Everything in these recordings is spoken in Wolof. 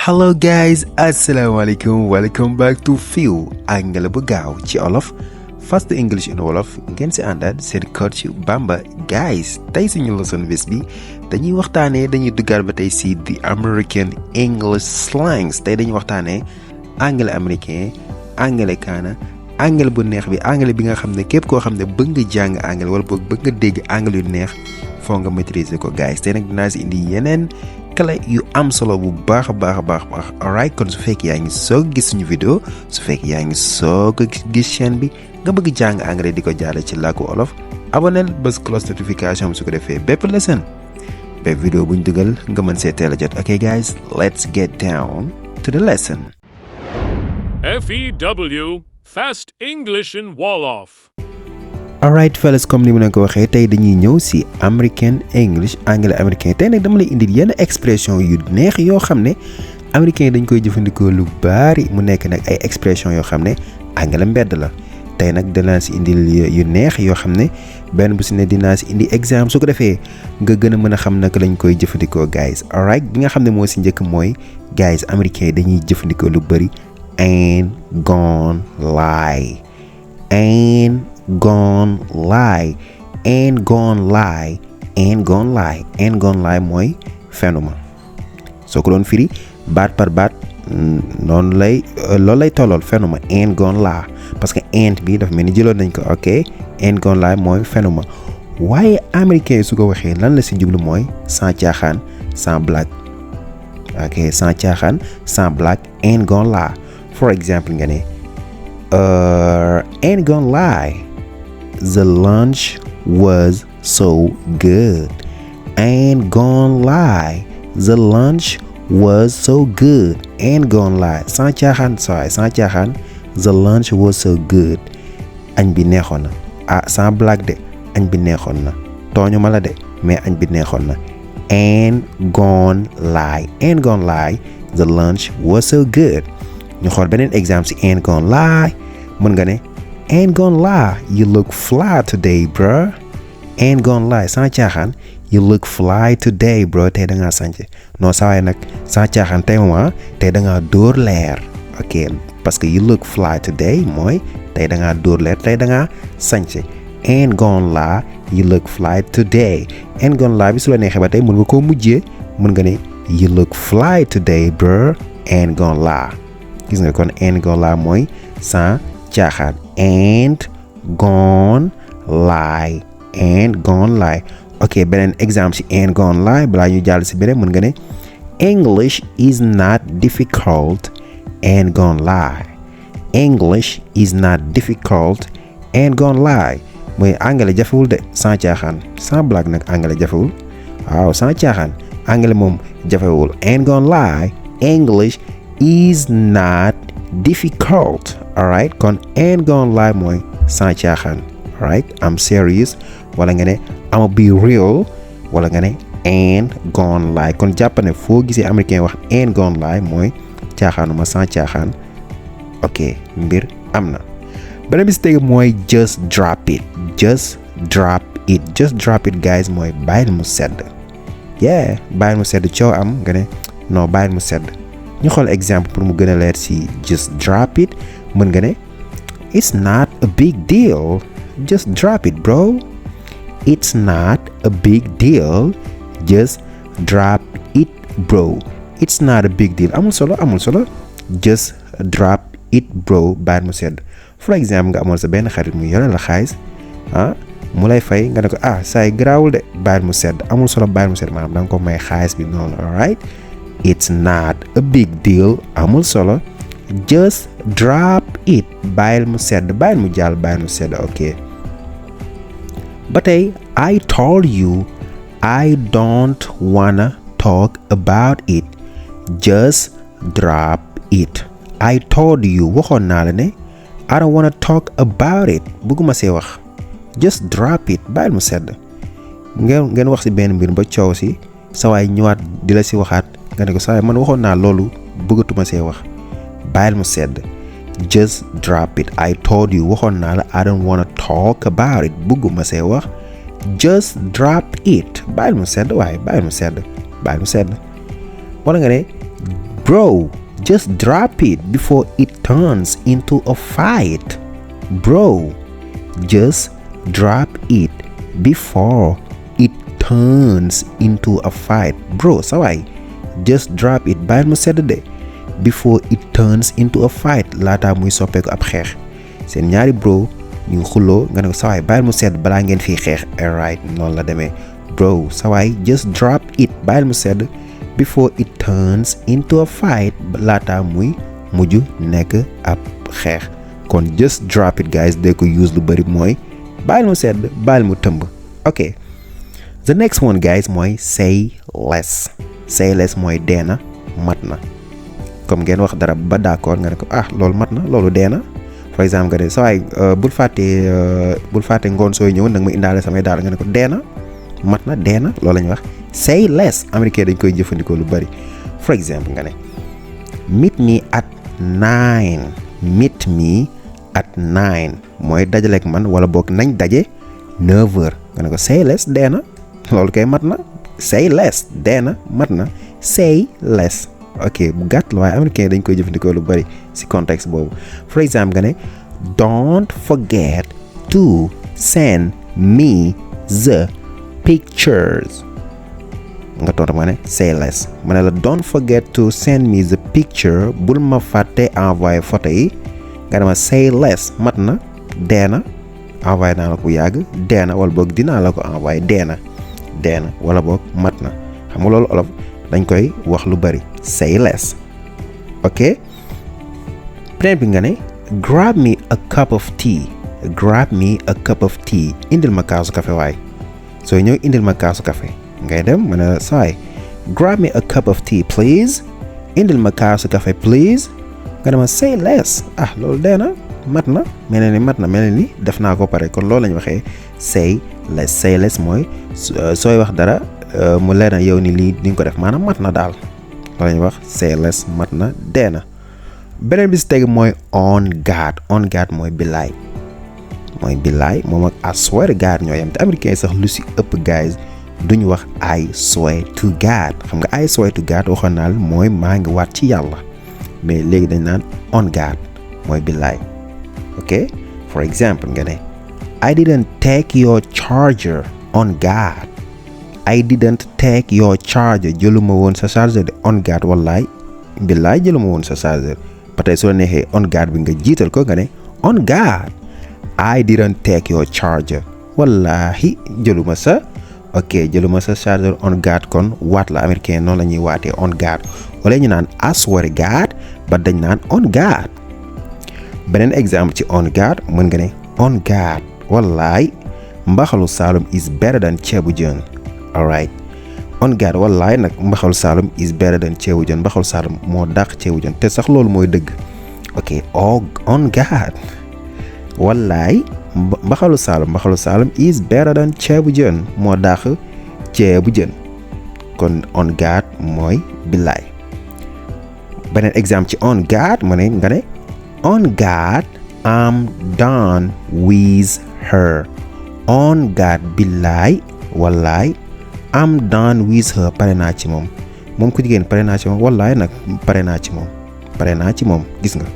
Hello guys, asalaamaaleykum, welcome back to F.E.W Anglais bu gaaw ci Wolof Fast English in Wolof ngeen si àndaat seen coach Bamba. Guys, tey suñu leçon bés bi dañuy duggaat ba tey si the American English slangs. Tey dañuy waxtaanee anglais américain, anglais kaana, anglais bu neex bi, anglais bi nga xam ne képp koo xam ne bëgg nga jàng anglais wala boog bëgg nga dégg anglais yu neex foo nga maîtriser ko. Guys, tey nag dinaa si indi yeneen kale yu am solo bu baax a baax. Alright, kon su fekkee yaa ngi soog gis suñu vidéo, su fekkee yaa ngi soog gis chaîne bi nga bëgg jàng anglais di ko jaarale ci làkku Wolof, abonnel bës cloche notification su ko defee bépp lesson bépp vidéo buñ dugal nga mën see teel a jot. Okay guys, let's get down to the lesson. F.E.W. Fast English in Wolof. Alright fellas, comme ni mu leen ko waxee tey dañuy ñëw si American English, anglais américain. Tey nag dama lay indil yenn expression yu neex yoo xam ne américain dañ koy jëfandikoo lu bari, mu nekk nag ay expression yoo xam ne anglais mbedd la. Tey nag dinaa si indil yu neex yoo xam ne benn bu si ne dinaa si indi exemple su ko defee nga gën a mën a xam naka lañ koy jëfandikoo guys. Alright, bi nga xam ne moo si njëkk mooy guys, américain dañuy jëfandikoo lu bari ain't gonna lie, ain't gonna lie, ain't gonna lie, ain't gonna lie, ain't gonna lie mooy fenuma. Soo ko doon firi baat par baat noonu loolu lay tollool fenuma, ain't gonna lie, parce que ain't bi dafa mel ni jëloon nañ ko. Ok, ain't gonna lie mooy fenuma, waaye américain su ko waxee lan la si jublu mooy sans caaxaan, sans blague. Ok, sans caaxaan, sans blague, ain't gonna lie. For example nga ne ain't gonna lie, the lunch was so good. Ain't gonna lie, the lunch was so good. Ain't gonna lie, sans caaxaan, sans caaxaan, the lunch was so good. Añ bi neexoon na. Ah, sans blague de, añ bi neexoon na. Tooñu ma la de, mais añ bi neexoon na. Ain't gonna lie, ain't gonna lie, the lunch was so good. ñu xool beneen exemple si ain't gonna lie. mën nga ne ain't gonna lie, you look fly today bro. Ain't gonna lie, sans caaxaan, you look fly today bro. Tey da ngaa sànce. Non saa waay nag sans caaxaan tey moom tey da ngaa dóor leer. Ok, parce que you look fly today mooy tey da ngaa dóor leer, tey da ngaa sànce. Ain't gonna lie, you look fly today. Ain't gonna lie bi su la neexee ba tey mën nga koo mujjee, mën nga ne you look fly today bro. Ain't gonna lie. Gis nga kon ain't gonna lie mooy sans caaxaan. Ain't gonna lie, ain't gonna lie. Ok, beneen exemple si ain't gonna lie balaa ñu jàll si beneen mën nga ne English is not difficult, ain't gonna lie. English is not difficult, ain't gonna lie mooy anglais jafewul de, sans caaxaan, sans blague nag anglais jafewul. Waaw, sans caaxaan anglais moom jafewul. Ain't gonna lie, English is not difficult. Alright, kon ain't gonna lie mooy sans caaxaan. Alright, I'm serious wala nga ne I'ma be real wala nga ne ain't gonna lie. Kon jàpp ne foo gisee américain wax ain't gonna lie mooy caaxaanuma, sans caaxaan. Ok, mbir am na. beneen bi si tege mooy just drop it, just drop it, just drop it guys mooy bàyyil mu sedd. Yeah, bàyyil mu sedd, coow am nga ne non bàyyil mu sedd. ñu xool exemple pour mu gën a leer si just drop it. mën nga ne it's not a big deal, just drop it bro. It's not a big deal, just drop it bro. It's not a big deal, amul solo, just drop it bro, bàyyil mu sedd. For exemple nga amoon sa benn xarit mu yore la xaalis mu lay fay nga ne ko saay garaawul de, bàyyil mu sedd, amul solo, bàyyil mu sedd, maanaam da nga ko may xaalis bi noonu. Alright, it's not a big deal, amul solo, just drop it, bàyyil mu sedd, bàyyil mu jàll, bàyyil mu sedd. Ok, ba tey I told you I don't wanna talk about it, just drop it. I told you waxoon naa la ne I don't wanna talk about it, bëgguma see wax, just drop it, bàyyil mu sedd. ngeen wax si benn mbir ba coow si sa waay ñëwaat di la si waxaat nga ne ko saa man waxoon naa loolu bëggatuma see wax, bàyyil mu sedd, just drop it. I told you waxoon naa la I don't wanna talk about it, bëgguma see wax, just drop it, bàyyil mu sedd waaye, bàyyil mu sedd, bàyyil mu sedd. wala nga ne Bro, just drop it before it turns into a fight. Bro, just drop it before it turns into a fight. Bro, sa waay just drop it bàyyil mu sedd de before it turns into a fight laata muy soppeeku ab xeex. Seen ñaari bro ñu xuloo nga ne ko sa waay bàyyil mu sedd balaa ngeen fii xeex. Alright, noonu la demee. Bro, sa waay just drop it bàyyil mu sedd before it turns into a fight laata muy mujj nekk ab xeex. Kon just drop it guys de ko use lu bari mooy bàyyil mu sedd bàyyil mu tëmb. Ok, the next one guys mooy say less. Say less mooy deena mat na. Comme ngeen wax dara ba d'accord nga ne ko loolu mat na loolu deena. For exemple nga ne sa waay bul fàtte ngoon sooy ñëw nag ma indaale samay daal nga ne ko deena mat na deena loolu la ñuy wax say less. Américain dañ koy jëfandikoo lu bari. For exemple nga ne meet me at 9. Meet me at 9 mooy dajaleek man wala boog nañ daje 9h nga ne ko say less deena loolu kay mat na. Say less deena mat na. Say less. Ok, bu gàtt la waaye américain dañ koy jëfandikoo lu bari ci contexte boobu. For exemple nga ne don't forget to send me the pictures. Nga tontu ma ne say less. Ma ne la don't forget to send me the picture bul ma fàtte envoyé photo yi. Nga ne ma say less mat na deena envoyé naa la ko yàgg deena wala boog dinaa la ko envoyé deena wala boog mat na. Xam nga loolu olof dañ koy wax lu bari say less. Ok, beneen bi nga ne grab me a cup of tea. Grab me a cup of tea. Indil ma kaasu café waay. Soo ñëw indil ma kaasu café ngay dem ma ne la saay grab me a cup of tea please. Indil ma kaasu café please. Nga dema say less loolu dee na mat na mel ni def naa ko pare. Kon loolu lañu waxee say less. Say less mooy sooy wax dara mu leer na yow ni lii di nga ko def maanaam mat na daal loolu lañuy wax say less mat na dee na. Beneen bi si teg mooy on guard. On guard mooy billaay moom ak I swear to God ñoo yem te américain sax lu si ëpp guys duñu wax I swear to God. Xam nga I swear to God waxoon naa la mooy maa ngi waat ci yàlla mais léegi dañ naan on guard mooy billaay. Ok, for example nga ne I didn't take your charger on guard. I didn't take your charger jëluma woon sa charger de on guard wallaay billaay jëluma woon sa charger. ba tey soo neexee on guard bi nga jiital ko nga ne on guard. I didn't take your charger wallahi jëluma sa charger on guard. Kon waat la américain noonu la ñuy waatee on guard wala ñu naan I swear to God ba dañ naan on guard. Beneen exemple ci on guard mën nga ne on guard wallaay mbaxalu Saalum is better than ceebu jën. Alright, on guard wallaay nag mbaxalu Saalum is better than ceebu jën. Mbaxalu Saalum moo dàq ceebu jën te sax loolu mooy dëgg. Ok, on guard wallaay mbaxalu Saalum is better than ceebu jën moo dàq ceebu jën. Kon on guard mooy billaay. Beneen exemple ci on guard ma ne nga ne on guard I'm done with her. On guard billaay wallaay I'm done with her pare naa ci moom ku jigéen pare naa ci moom wallaay nag pare naa ci moom gis nga.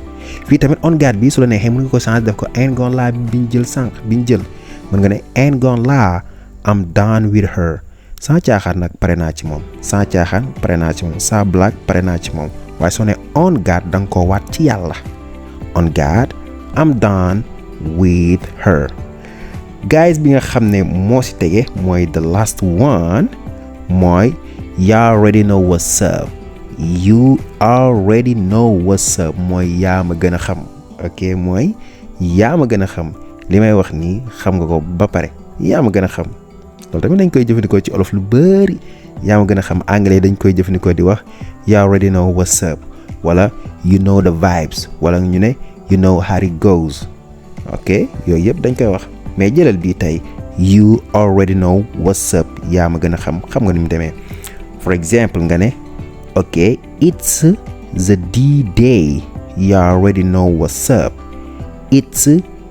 Fii tamit on guard bi su la neexee mën nga ko changer def ko ain't gonna lie biñ jël mën nga ne ain't gonna lie I'm done with her. sans caaxaan nag pare naa ci moom sans blague pare naa ci moom. waaye soo ne on guard da nga koo waat ci yàlla. On guard I'm done with her. Guys bi nga xam ne moo si tege mooy the last one mooy you already know what's up. You already know what's up mooy yaa ma gën a xam. Ok, mooy yaa ma gën a xam li may wax nii xam nga ko ba pare yaa ma gën a xam. loolu tamit dañ koy jëfandikoo ci olof lu bari. yaa ma gën a xam anglais dañ koy jëfandikoo di wax you already know what's up wala you know the vibes wala ñu ne you know how it goes. Ok, yooyu yëpp dañ koy wax mais jëlal bii tey you already know what's up yaa ma gën a xam nga ni mu demee. For example nga ne ok it's the D-Day you already know what's up. It's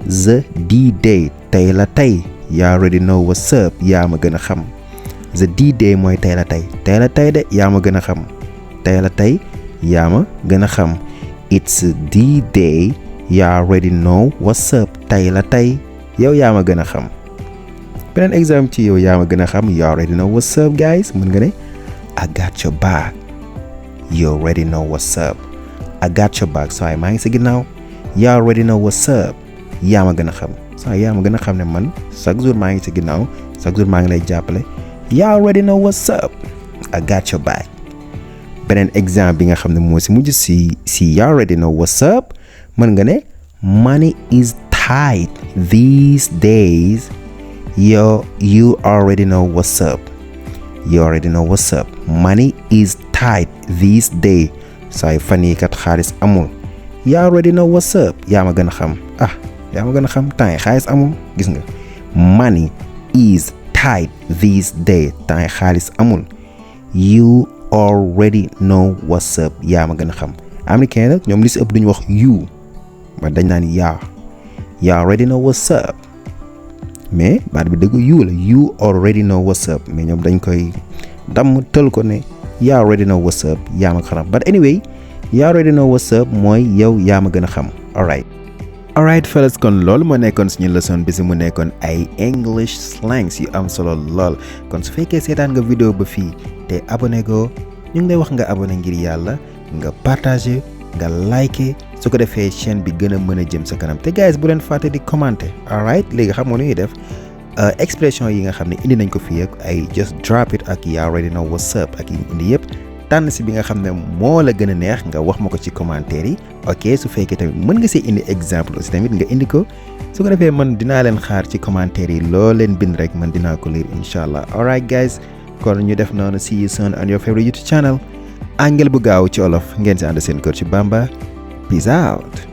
the D-Day tey la tey you already know what's up yaa ma gën a xam. The D-Day mooy tey la tey de yaa ma gën a xam tey la tey yaa ma gën a xam. It's the day. You already know what's up. Tey la tey yow yaa ma gën a xam. beneen exemple ci yow yaa ma gën a xam. You already know what's up guys. mën nga ne I got your back. You already know what's up. I got your back. So maa ngi sa ginnaaw. You already know what's up. yaa ma gën a xam. So yaa ma gën a xam ne man chaque jour maa ngi sa ginnaaw. chaque jour maa ngi lay jàppale. You already know what's up. I got your back. beneen exemple bi nga xam ne moo si mujj si you already know what's up. mën nga ne money is tight these days. You already know what's up. You already know what's up. Money is tight these days. Say fan yii kat xaalis amul. You already know what's up. yaa ma gën a xam. yaa ma gën a xam temps yi xaalis amul gis nga. Money is tight these days. temps yi xaalis amul. You already know what's up. yaa ma gën a xam. américain nag ñoom li si ëpp duñu wax you. ba dañ naan yaa. You already know what's up. mais baat bi dëgg you la. You already know what's up. mais ñoom dañ koy damm tël ko ne. You already know what's up. yaa ma xam. but anyway. You already know what's up mooy yow yaa ma gën a xam. alright fellas kon loolu moo nekkoon suñu leçon bi si mu nekkoon ay English slangs yu am solo lool. kon su fekkee seetaan nga vidéo ba fii te abonné go ñu ngi lay wax nga abonné ngir yàlla nga partagé nga liké su ko defee chaîne bi gën a mën a jëm sa kanam te guys bu leen fàtte di commenter. alright léegi xam nga lu ñuy def expression yi nga xam ne indi nañ ko fii ak ay just drop it ak you already know what's up ak yi indi yëpp. tànn si bi nga xam ne moo la gën a neex nga wax ma ko ci commentaire yi ok su fekkee tamit mën nga see indi exemple aussi tamit nga indi ko su ko defee man dinaa leen xaar ci commentaire yi loo leen bind rek man dinaa ko lire incha allah. alright guys kon ñu def noonu see you soon on your favorite YouTube channel Anglais bu gaaw ci olof ngeen si ànd seen coach Bamba peace out.